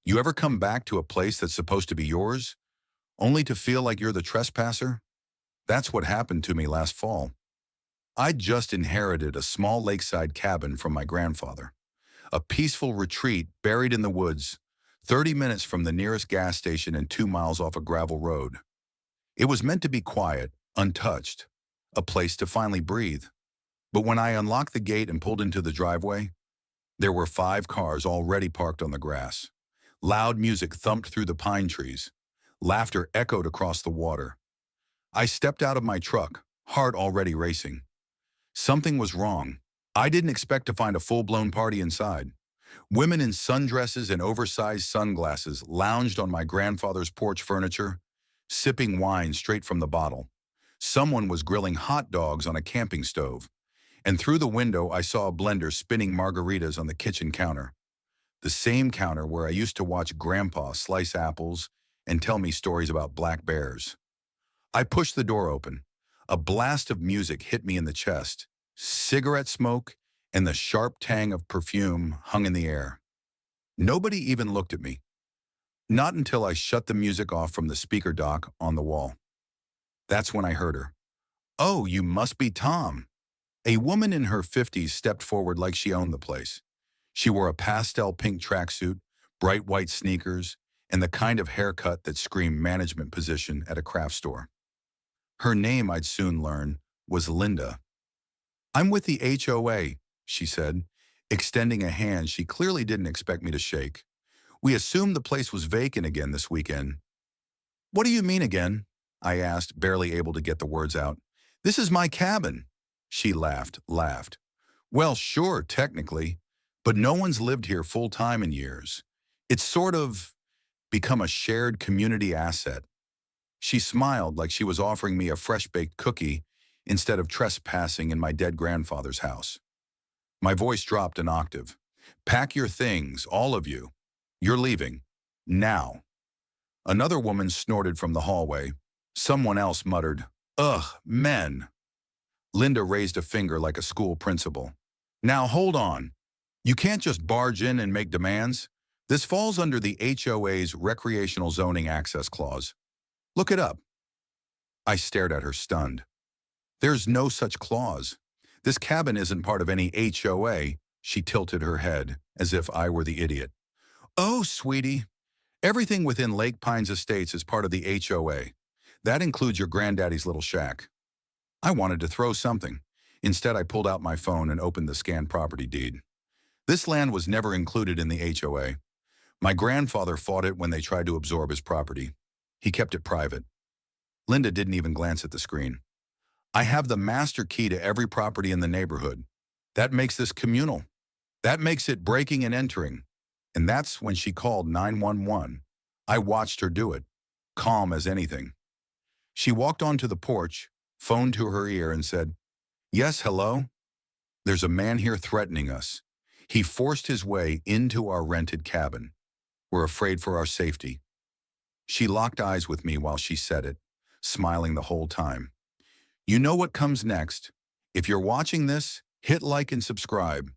You ever come back to a place that's supposed to be yours, only to feel like you're the trespasser? That's what happened to me last fall. I'd just inherited a small lakeside cabin from my grandfather, a peaceful retreat buried in the woods, 30 minutes from the nearest gas station and 2 miles off a gravel road. It was meant to be quiet, untouched, a place to finally breathe. But when I unlocked the gate and pulled into the driveway, there were 5 cars already parked on the grass. Loud music thumped through the pine trees. Laughter echoed across the water. I stepped out of my truck, heart already racing. Something was wrong. I didn't expect to find a full-blown party inside. Women in sundresses and oversized sunglasses lounged on my grandfather's porch furniture, sipping wine straight from the bottle. Someone was grilling hot dogs on a camping stove, and through the window I saw a blender spinning margaritas on the kitchen counter. The same counter where I used to watch Grandpa slice apples and tell me stories about black bears. I pushed the door open. A blast of music hit me in the chest. Cigarette smoke and the sharp tang of perfume hung in the air. Nobody even looked at me. Not until I shut the music off from the speaker dock on the wall. That's when I heard her. "Oh, you must be Tom." A woman in her 50s stepped forward like she owned the place. She wore a pastel pink tracksuit, bright white sneakers, and the kind of haircut that screamed management position at a craft store. Her name, I'd soon learn, was Linda. "I'm with the HOA," she said, extending a hand she clearly didn't expect me to shake. "We assumed the place was vacant again this weekend." "What do you mean again?" I asked, barely able to get the words out. "This is my cabin." She laughed. "Well, sure, technically, but no one's lived here full-time in years. It's sort of become a shared community asset." She smiled like she was offering me a fresh-baked cookie instead of trespassing in my dead grandfather's house. My voice dropped an octave. "Pack your things, all of you. You're leaving. Now." Another woman snorted from the hallway. Someone else muttered, "Ugh, men." Linda raised a finger like a school principal. "Now hold on. You can't just barge in and make demands. This falls under the HOA's Recreational Zoning Access Clause. Look it up." I stared at her, stunned. "There's no such clause. This cabin isn't part of any HOA." She tilted her head, as if I were the idiot. "Oh, sweetie, everything within Lake Pines Estates is part of the HOA. That includes your granddaddy's little shack." I wanted to throw something. Instead, I pulled out my phone and opened the scanned property deed. This land was never included in the HOA. My grandfather fought it when they tried to absorb his property. He kept it private. Linda didn't even glance at the screen. "I have the master key to every property in the neighborhood. That makes this communal. That makes it breaking and entering." And that's when she called 911. I watched her do it, calm as anything. She walked onto the porch, phone to her ear, and said, "Yes, hello? There's a man here threatening us. He forced his way into our rented cabin. We're afraid for our safety." She locked eyes with me while she said it, smiling the whole time. You know what comes next. If you're watching this, hit like and subscribe.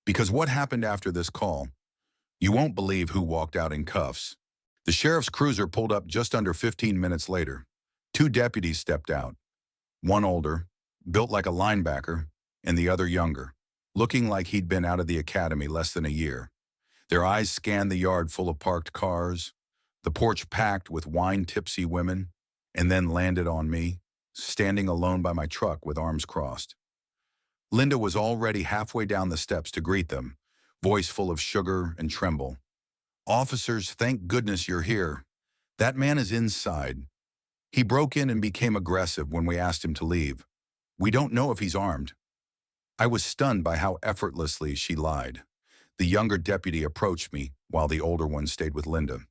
Because what happened after this call? You won't believe who walked out in cuffs. The sheriff's cruiser pulled up just under 15 minutes later. 2 deputies stepped out. One older, built like a linebacker, and the other younger, looking like he'd been out of the academy less than a year. Their eyes scanned the yard full of parked cars, the porch packed with wine-tipsy women, and then landed on me, standing alone by my truck with arms crossed. Linda was already halfway down the steps to greet them, voice full of sugar and tremble. "Officers, thank goodness you're here. That man is inside. He broke in and became aggressive when we asked him to leave. We don't know if he's armed." I was stunned by how effortlessly she lied. The younger deputy approached me while the older one stayed with Linda.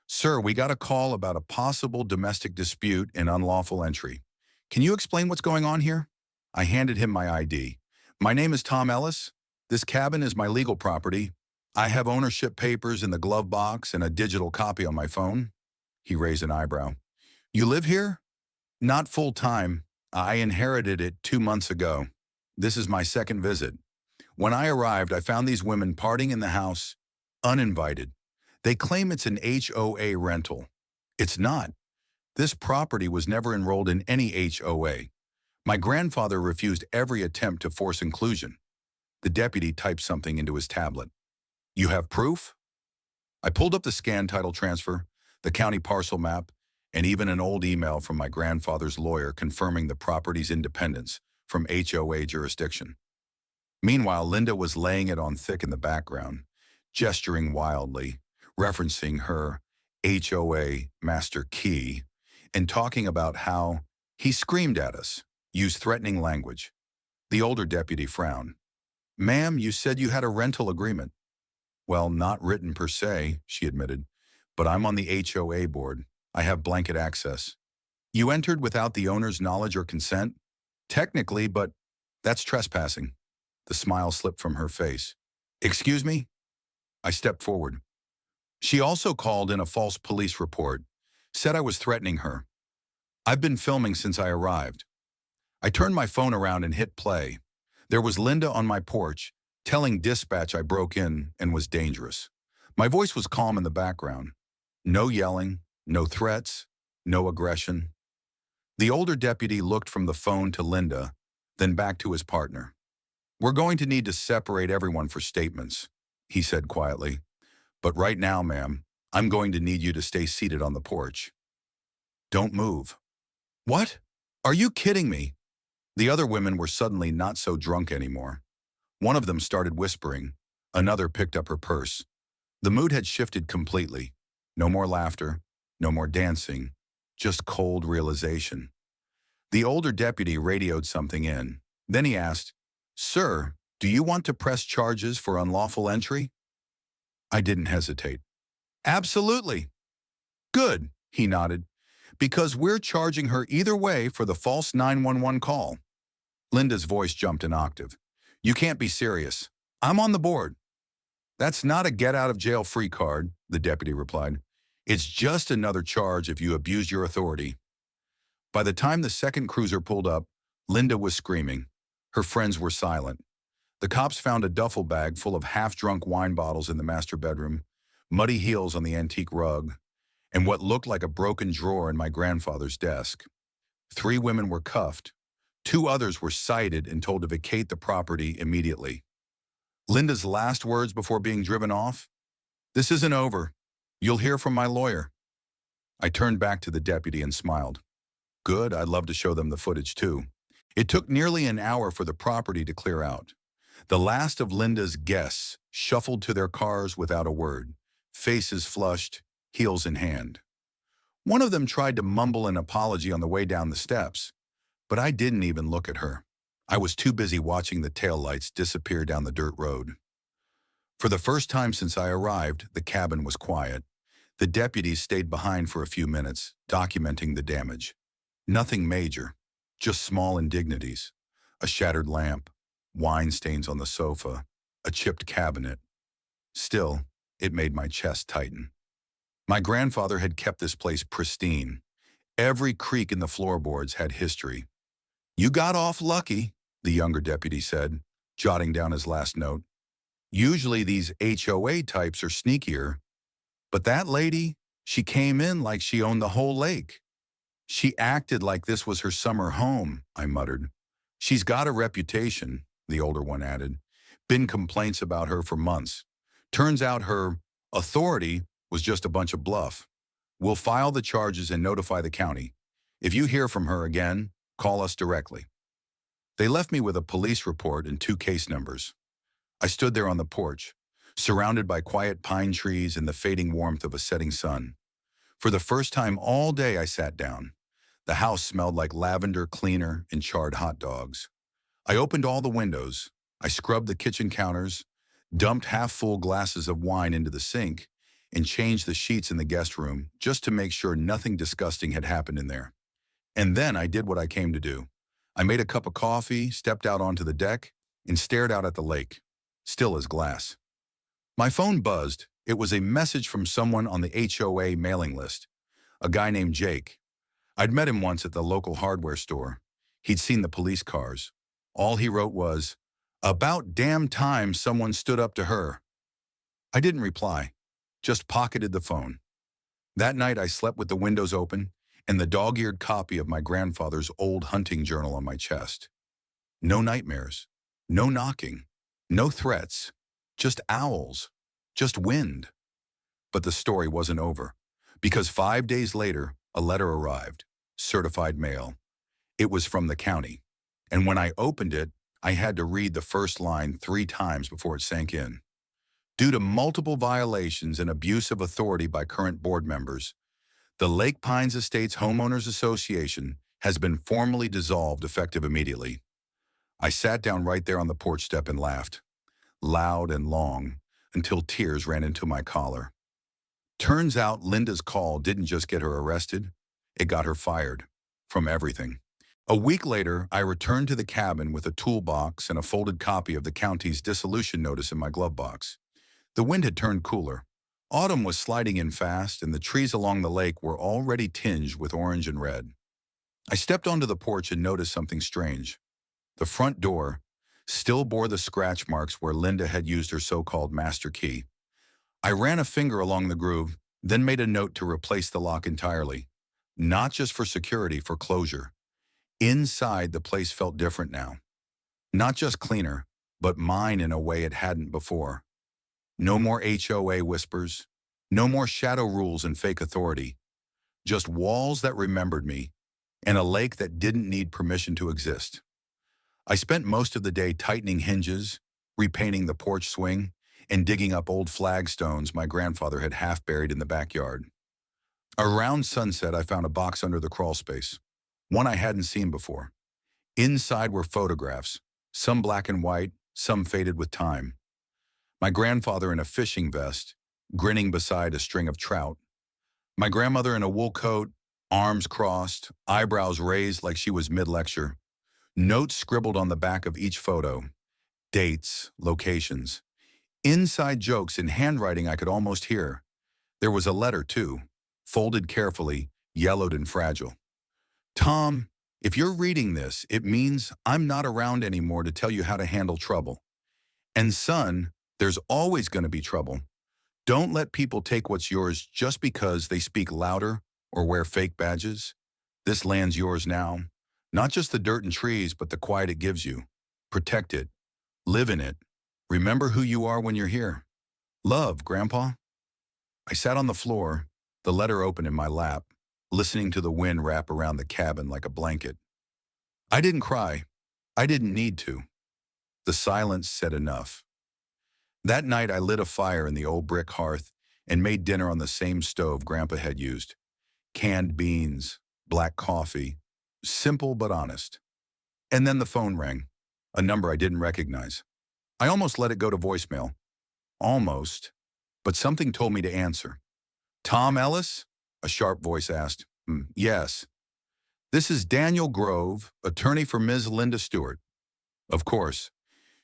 "Sir, we got a call about a possible domestic dispute and unlawful entry. Can you explain what's going on here?" I handed him my ID. "My name is Tom Ellis. This cabin is my legal property. I have ownership papers in the glove box and a digital copy on my phone." He raised an eyebrow. "You live here?" "Not full-time. I inherited it 2 months ago. This is my second visit. When I arrived, I found these women partying in the house, uninvited. They claim it's an HOA rental. It's not. This property was never enrolled in any HOA. My grandfather refused every attempt to force inclusion. The deputy typed something into his tablet. You have proof? I pulled up the scan title transfer, the county parcel map, and even an old email from my grandfather's lawyer confirming the property's independence from HOA jurisdiction. Meanwhile, Linda was laying it on thick in the background, gesturing wildly, referencing her HOA master key, and talking about how he screamed at us, used threatening language. The older deputy frowned. Ma'am, you said you had a rental agreement. Well, not written per se, she admitted, but I'm on the HOA board. I have blanket access. You entered without the owner's knowledge or consent? Technically, but that's trespassing. The smile slipped from her face. Excuse me? I stepped forward. She also called in a false police report, said I was threatening her. I've been filming since I arrived. I turned my phone around and hit play. There was Linda on my porch, telling dispatch I broke in and was dangerous. My voice was calm in the background. No yelling, no threats, no aggression. The older deputy looked from the phone to Linda, then back to his partner. We're going to need to separate everyone for statements, he said quietly. But right now, ma'am, I'm going to need you to stay seated on the porch. Don't move. What? Are you kidding me? The other women were suddenly not so drunk anymore. One of them started whispering. Another picked up her purse. The mood had shifted completely. No more laughter, no more dancing, just cold realization. The older deputy radioed something in. Then he asked, Sir, do you want to press charges for unlawful entry? I didn't hesitate. Absolutely. Good, he nodded, because we're charging her either way for the false 911 call. Linda's voice jumped an octave. You can't be serious. I'm on the board. That's not a get-out-of-jail-free card, the deputy replied. It's just another charge if you abused your authority. By the time the second cruiser pulled up, Linda was screaming. Her friends were silent. The cops found a duffel bag full of half-drunk wine bottles in the master bedroom, muddy heels on the antique rug, and what looked like a broken drawer in my grandfather's desk. 3 women were cuffed. 2 others were cited and told to vacate the property immediately. Linda's last words before being driven off? This isn't over. You'll hear from my lawyer. I turned back to the deputy and smiled. Good, I'd love to show them the footage too. It took nearly an hour for the property to clear out. The last of Linda's guests shuffled to their cars without a word, faces flushed, heels in hand. One of them tried to mumble an apology on the way down the steps, but I didn't even look at her. I was too busy watching the taillights disappear down the dirt road. For the first time since I arrived, the cabin was quiet. The deputies stayed behind for a few minutes, documenting the damage. Nothing major, just small indignities. A shattered lamp, wine stains on the sofa, a chipped cabinet. Still, it made my chest tighten. My grandfather had kept this place pristine. Every creak in the floorboards had history. You got off lucky, the younger deputy said, jotting down his last note. Usually these HOA types are sneakier, but that lady, she came in like she owned the whole lake. She acted like this was her summer home, I muttered. She's got a reputation, the older one added. Been complaints about her for months. Turns out her authority was just a bunch of bluff. We'll file the charges and notify the county. If you hear from her again, call us directly. They left me with a police report and 2 case numbers. I stood there on the porch, surrounded by quiet pine trees and the fading warmth of a setting sun. For the first time all day, I sat down. The house smelled like lavender, cleaner, and charred hot dogs. I opened all the windows. I scrubbed the kitchen counters, dumped half-full glasses of wine into the sink, and changed the sheets in the guest room just to make sure nothing disgusting had happened in there. And then I did what I came to do. I made a cup of coffee, stepped out onto the deck, and stared out at the lake, still as glass. My phone buzzed. It was a message from someone on the HOA mailing list, a guy named Jake. I'd met him once at the local hardware store. He'd seen the police cars. All he wrote was, "About damn time someone stood up to her." I didn't reply, just pocketed the phone. That night I slept with the windows open and the dog-eared copy of my grandfather's old hunting journal on my chest. No nightmares, no knocking, no threats, just owls, just wind. But the story wasn't over, because 5 days later, a letter arrived, certified mail. It was from the county, and when I opened it, I had to read the first line 3 times before it sank in. Due to multiple violations and abuse of authority by current board members, the Lake Pines Estates Homeowners Association has been formally dissolved effective immediately. I sat down right there on the porch step and laughed, loud and long, until tears ran into my collar. Turns out Linda's call didn't just get her arrested, it got her fired. From everything. A week later, I returned to the cabin with a toolbox and a folded copy of the county's dissolution notice in my glove box. The wind had turned cooler. Autumn was sliding in fast, and the trees along the lake were already tinged with orange and red. I stepped onto the porch and noticed something strange. The front door still bore the scratch marks where Linda had used her so-called master key. I ran a finger along the groove, then made a note to replace the lock entirely. Not just for security, for closure. Inside, the place felt different now. Not just cleaner, but mine in a way it hadn't before. No more HOA whispers, no more shadow rules and fake authority. Just walls that remembered me, and a lake that didn't need permission to exist. I spent most of the day tightening hinges, repainting the porch swing, and digging up old flagstones my grandfather had half buried in the backyard. Around sunset, I found a box under the crawl space, one I hadn't seen before. Inside were photographs, some black and white, some faded with time. My grandfather in a fishing vest, grinning beside a string of trout. My grandmother in a wool coat, arms crossed, eyebrows raised like she was mid-lecture. Notes scribbled on the back of each photo. Dates, locations. Inside jokes in handwriting I could almost hear. There was a letter, too, folded carefully, yellowed and fragile. Tom, if you're reading this, it means I'm not around anymore to tell you how to handle trouble. And son, there's always going to be trouble. Don't let people take what's yours just because they speak louder or wear fake badges. This land's yours now. Not just the dirt and trees, but the quiet it gives you. Protect it. Live in it. Remember who you are when you're here. Love, Grandpa. I sat on the floor, the letter open in my lap, listening to the wind wrap around the cabin like a blanket. I didn't cry. I didn't need to. The silence said enough. That night I lit a fire in the old brick hearth and made dinner on the same stove Grandpa had used. Canned beans, black coffee, simple but honest. And then the phone rang, a number I didn't recognize. I almost let it go to voicemail. Almost, but something told me to answer. Tom Ellis? A sharp voice asked. Yes. This is Daniel Grove, attorney for Ms. Linda Stewart. Of course.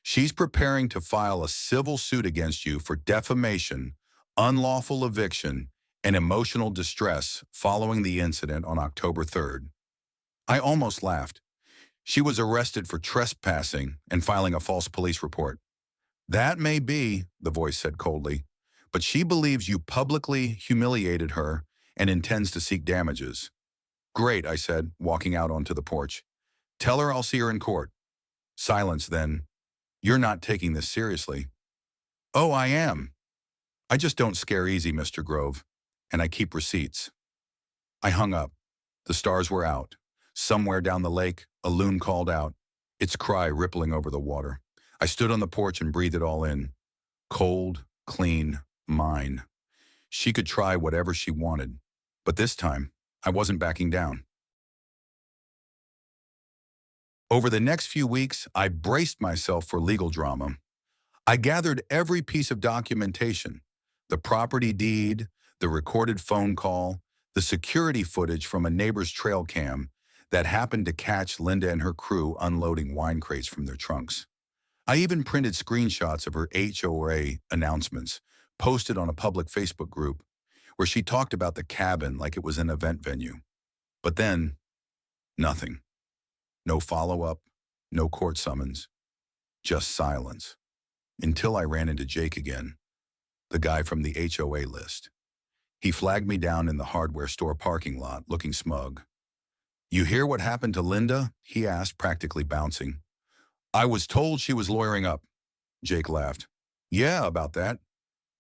She's preparing to file a civil suit against you for defamation, unlawful eviction, and emotional distress following the incident on October 3rd. I almost laughed. She was arrested for trespassing and filing a false police report. That may be, the voice said coldly, but she believes you publicly humiliated her and intends to seek damages. Great, I said, walking out onto the porch. Tell her I'll see her in court. Silence then. You're not taking this seriously. Oh, I am. I just don't scare easy, Mr. Grove, and I keep receipts. I hung up. The stars were out. Somewhere down the lake, a loon called out, its cry rippling over the water. I stood on the porch and breathed it all in. Cold, clean, mine. She could try whatever she wanted, but this time, I wasn't backing down. Over the next few weeks, I braced myself for legal drama. I gathered every piece of documentation, the property deed, the recorded phone call, the security footage from a neighbor's trail cam that happened to catch Linda and her crew unloading wine crates from their trunks. I even printed screenshots of her HOA announcements, posted on a public Facebook group, where she talked about the cabin like it was an event venue. But then, nothing. No follow-up, no court summons, just silence. Until I ran into Jake again. the guy from the HOA list. He flagged me down in the hardware store parking lot, looking smug. "You hear what happened to Linda?" he asked, practically bouncing. "I was told she was lawyering up." Jake laughed. "Yeah, about that.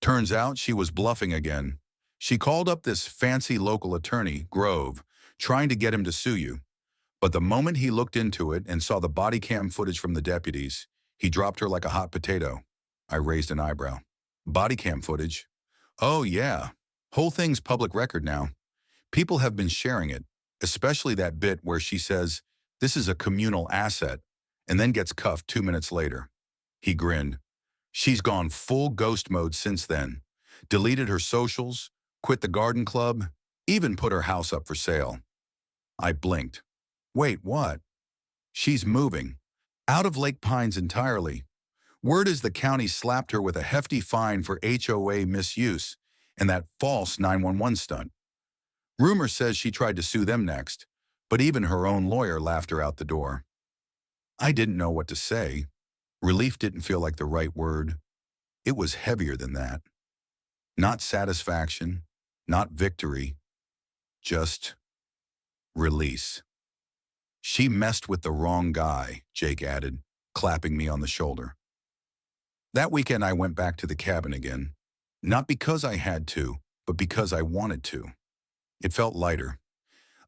Turns out she was bluffing again. She called up this fancy local attorney, Grove, trying to get him to sue you. But the moment he looked into it and saw the body cam footage from the deputies, he dropped her like a hot potato." I raised an eyebrow. "Body cam footage? Oh, yeah. Whole thing's public record now. People have been sharing it, especially that bit where she says, 'This is a communal asset,' and then gets cuffed 2 minutes later." He grinned. "She's gone full ghost mode since then. Deleted her socials, quit the garden club, even put her house up for sale." I blinked. "Wait, what?" "She's moving. Out of Lake Pines entirely. Word is the county slapped her with a hefty fine for HOA misuse and that false 911 stunt. Rumor says she tried to sue them next, but even her own lawyer laughed her out the door." I didn't know what to say. Relief didn't feel like the right word. It was heavier than that. Not satisfaction, not victory, just release. "She messed with the wrong guy," Jake added, clapping me on the shoulder. That weekend I went back to the cabin again. Not because I had to, but because I wanted to. It felt lighter.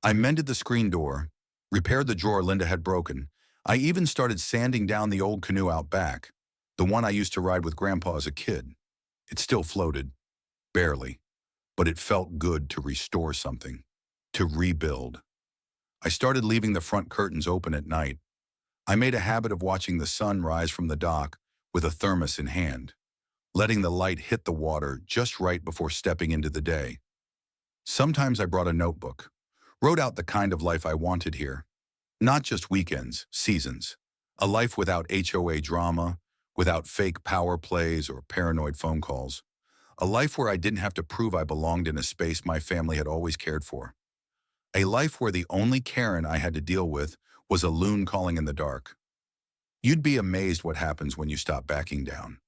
I mended the screen door, repaired the drawer Linda had broken. I even started sanding down the old canoe out back, the one I used to ride with Grandpa as a kid. It still floated, barely, but it felt good to restore something, to rebuild. I started leaving the front curtains open at night. I made a habit of watching the sun rise from the dock with a thermos in hand, letting the light hit the water just right before stepping into the day. Sometimes I brought a notebook, wrote out the kind of life I wanted here. Not just weekends, seasons. A life without HOA drama, without fake power plays or paranoid phone calls. A life where I didn't have to prove I belonged in a space my family had always cared for. A life where the only Karen I had to deal with was a loon calling in the dark. You'd be amazed what happens when you stop backing down,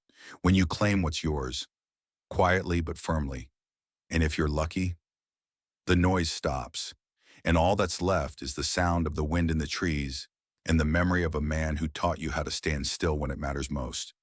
when you claim what's yours, quietly but firmly. And if you're lucky, the noise stops, and all that's left is the sound of the wind in the trees and the memory of a man who taught you how to stand still when it matters most.